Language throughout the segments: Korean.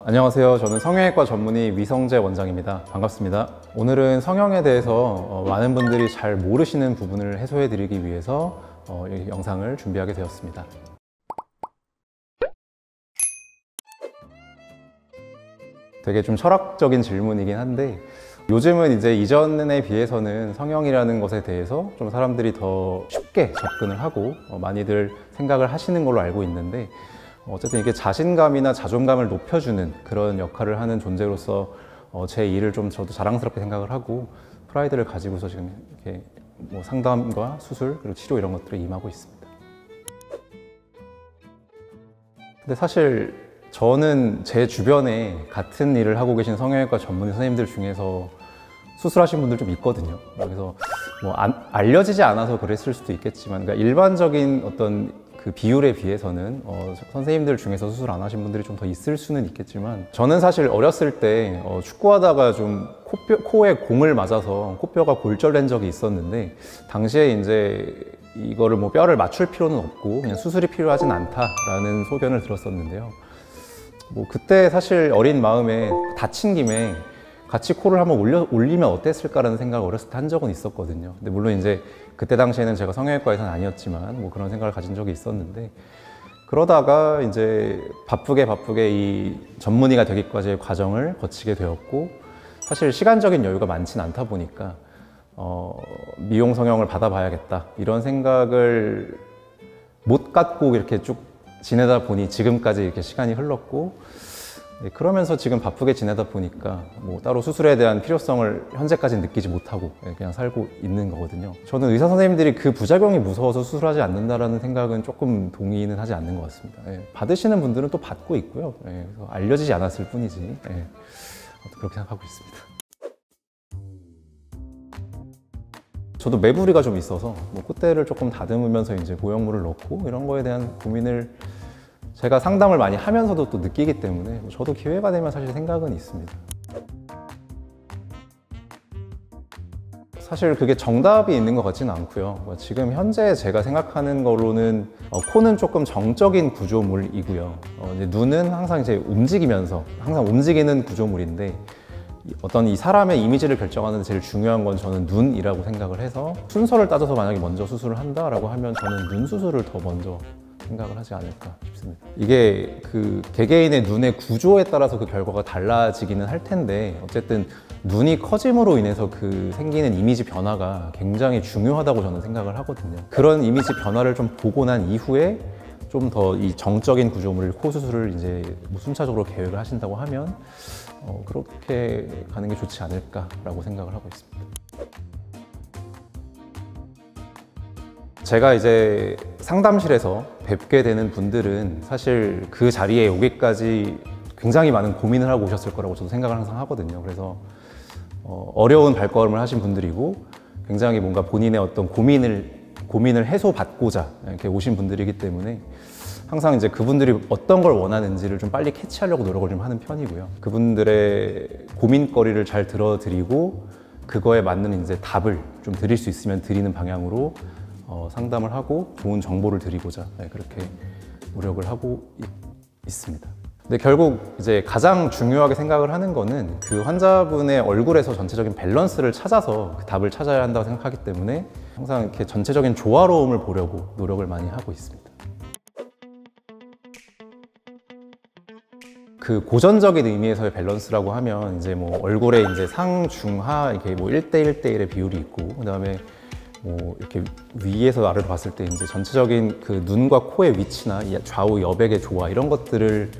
안녕하세요. 저는 성형외과 전문의 위성재 원장입니다. 반갑습니다. 오늘은 성형에 대해서 많은 분들이 잘 모르시는 부분을 해소해 드리기 위해서 이 영상을 준비하게 되었습니다. 되게 좀 철학적인 질문이긴 한데, 요즘은 이제 이전에 비해서는 성형이라는 것에 대해서 좀 사람들이 더 쉽게 접근을 하고 많이들 생각을 하시는 걸로 알고 있는데, 어쨌든 이게 자신감이나 자존감을 높여주는 그런 역할을 하는 존재로서 제 일을 좀 저도 자랑스럽게 생각을 하고 프라이드를 가지고서 지금 이렇게 뭐 상담과 수술 그리고 치료 이런 것들에 임하고 있습니다. 근데 사실 저는 제 주변에 같은 일을 하고 계신 성형외과 전문의 선생님들 중에서 수술하신 분들 좀 있거든요. 그래서 뭐 알려지지 않아서 그랬을 수도 있겠지만, 그러니까 일반적인 어떤 그 비율에 비해서는 선생님들 중에서 수술 안 하신 분들이 좀 더 있을 수는 있겠지만, 저는 사실 어렸을 때 축구하다가 좀 코에 공을 맞아서 코뼈가 골절된 적이 있었는데, 당시에 이제 이거를 뭐 뼈를 맞출 필요는 없고 그냥 수술이 필요하진 않다라는 소견을 들었었는데요. 뭐 그때 사실 어린 마음에 다친 김에 같이 코를 한번 올리면 어땠을까라는 생각을 어렸을 때 한 적은 있었거든요. 근데 물론 이제 그때 당시에는 제가 성형외과에서는 아니었지만 뭐 그런 생각을 가진 적이 있었는데, 그러다가 이제 바쁘게 이 전문의가 되기까지의 과정을 거치게 되었고, 사실 시간적인 여유가 많진 않다 보니까 미용 성형을 받아봐야겠다 이런 생각을 못 갖고 이렇게 쭉 지내다 보니 지금까지 이렇게 시간이 흘렀고, 네, 그러면서 지금 바쁘게 지내다 보니까 뭐 따로 수술에 대한 필요성을 현재까지는 느끼지 못하고 그냥 살고 있는 거거든요. 저는 의사 선생님들이 그 부작용이 무서워서 수술하지 않는다라는 생각은 조금 동의는 하지 않는 것 같습니다. 받으시는 분들은 또 받고 있고요. 그래서 알려지지 않았을 뿐이지. 그렇게 생각하고 있습니다. 저도 매부리가 좀 있어서 뭐 콧대를 조금 다듬으면서 이제 보형물을 넣고 이런 거에 대한 고민을 제가 상담을 많이 하면서도 또 느끼기 때문에 저도 기회가 되면 사실 생각은 있습니다. 사실 그게 정답이 있는 것 같지는 않고요. 지금 현재 제가 생각하는 거로는 코는 조금 정적인 구조물이고요. 이제 눈은 항상 이제 움직이면서 항상 움직이는 구조물인데, 어떤 이 사람의 이미지를 결정하는 제일 중요한 건 저는 눈이라고 생각을 해서, 순서를 따져서 만약에 먼저 수술을 한다라고 하면 저는 눈 수술을 더 먼저 생각을 하지 않을까 싶습니다. 이게 그 개개인의 눈의 구조에 따라서 그 결과가 달라지기는 할 텐데, 어쨌든 눈이 커짐으로 인해서 그 생기는 이미지 변화가 굉장히 중요하다고 저는 생각을 하거든요. 그런 이미지 변화를 좀 보고 난 이후에 좀 더 이 정적인 구조물 코 수술을 이제 순차적으로 계획을 하신다고 하면 그렇게 가는 게 좋지 않을까라고 생각을 하고 있습니다. 제가 이제 상담실에서 뵙게 되는 분들은 사실 그 자리에 오기까지 굉장히 많은 고민을 하고 오셨을 거라고 저도 생각을 항상 하거든요. 그래서 어려운 발걸음을 하신 분들이고, 굉장히 뭔가 본인의 어떤 고민을 해소받고자 이렇게 오신 분들이기 때문에 항상 이제 그분들이 어떤 걸 원하는지를 좀 빨리 캐치하려고 노력을 좀 하는 편이고요. 그분들의 고민거리를 잘 들어드리고 그거에 맞는 이제 답을 좀 드릴 수 있으면 드리는 방향으로 상담을 하고 좋은 정보를 드리고자 그렇게 노력을 하고 있습니다. 근데 결국 이제 가장 중요하게 생각을 하는 거는 그 환자분의 얼굴에서 전체적인 밸런스를 찾아서 그 답을 찾아야 한다고 생각하기 때문에 항상 이렇게 전체적인 조화로움을 보려고 노력을 많이 하고 있습니다. 그 고전적인 의미에서의 밸런스라고 하면 이제 뭐 얼굴에 이제 상, 중, 하 이렇게 뭐 1대1대1의 비율이 있고, 그다음에 뭐 이렇게 위에서 아래로 봤을 때 이제 전체적인 그 눈과 코의 위치나 좌우 여백의 조화 이런 것들을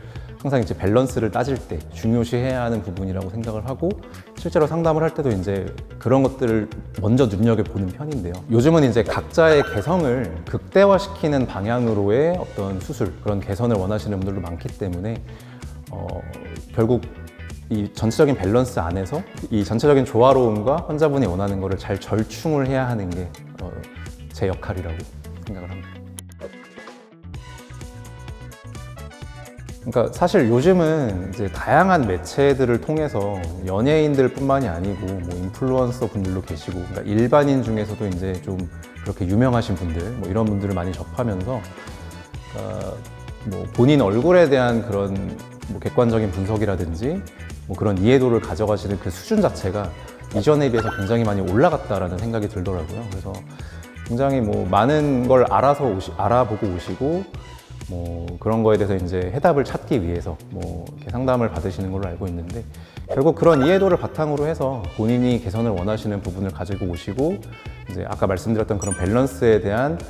항상 이제 밸런스를 따질 때 중요시해야 하는 부분이라고 생각을 하고, 실제로 상담을 할 때도 이제 그런 것들을 먼저 눈여겨보는 편인데요. 요즘은 이제 각자의 개성을 극대화시키는 방향으로의 어떤 수술, 그런 개선을 원하시는 분들도 많기 때문에 결국 이 전체적인 밸런스 안에서 이 전체적인 조화로움과 환자분이 원하는 거를 잘 절충을 해야 하는 게 제 역할이라고 생각을 합니다. 그러니까 사실 요즘은 이제 다양한 매체들을 통해서 연예인들 뿐만이 아니고 뭐 인플루언서 분들도 계시고, 그러니까 일반인 중에서도 이제 좀 그렇게 유명하신 분들 뭐 이런 분들을 많이 접하면서 뭐 본인 얼굴에 대한 그런 뭐 객관적인 분석이라든지 뭐 그런 이해도를 가져가시는 그 수준 자체가 이전에 비해서 굉장히 많이 올라갔다라는 생각이 들더라고요. 그래서 굉장히 뭐 많은 걸 알아보고 오시고 뭐 그런 거에 대해서 이제 해답을 찾기 위해서 뭐 이렇게 상담을 받으시는 걸로 알고 있는데, 결국 그런 이해도를 바탕으로 해서 본인이 개선을 원하시는 부분을 가지고 오시고, 이제 아까 말씀드렸던 그런 밸런스에 대한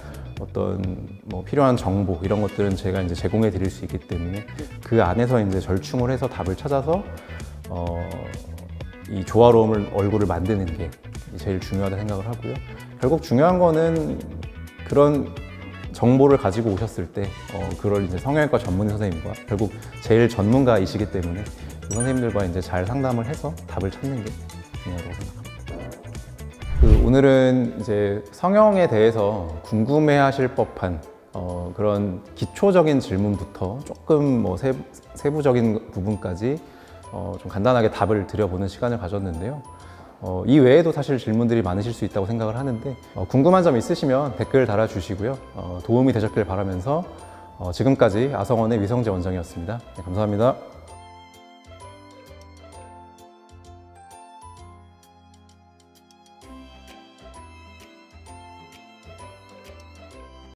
어떤 뭐 필요한 정보 이런 것들은 제가 이제 제공해 드릴 수 있기 때문에 그 안에서 이제 절충을 해서 답을 찾아서 이 조화로운 얼굴을 만드는 게 제일 중요하다고 생각을 하고요. 결국 중요한 거는 그런 정보를 가지고 오셨을 때 그걸 이제 성형외과 전문의 선생님과, 결국 제일 전문가이시기 때문에 그 선생님들과 이제 잘 상담을 해서 답을 찾는 게 중요하다고 생각합니다. 오늘은 이제 성형에 대해서 궁금해하실 법한 그런 기초적인 질문부터 조금 뭐 세부적인 부분까지 좀 간단하게 답을 드려보는 시간을 가졌는데요. 이 외에도 사실 질문들이 많으실 수 있다고 생각을 하는데, 궁금한 점 있으시면 댓글 달아주시고요. 도움이 되셨길 바라면서 지금까지 아성원의 위성재 원장이었습니다. 네, 감사합니다.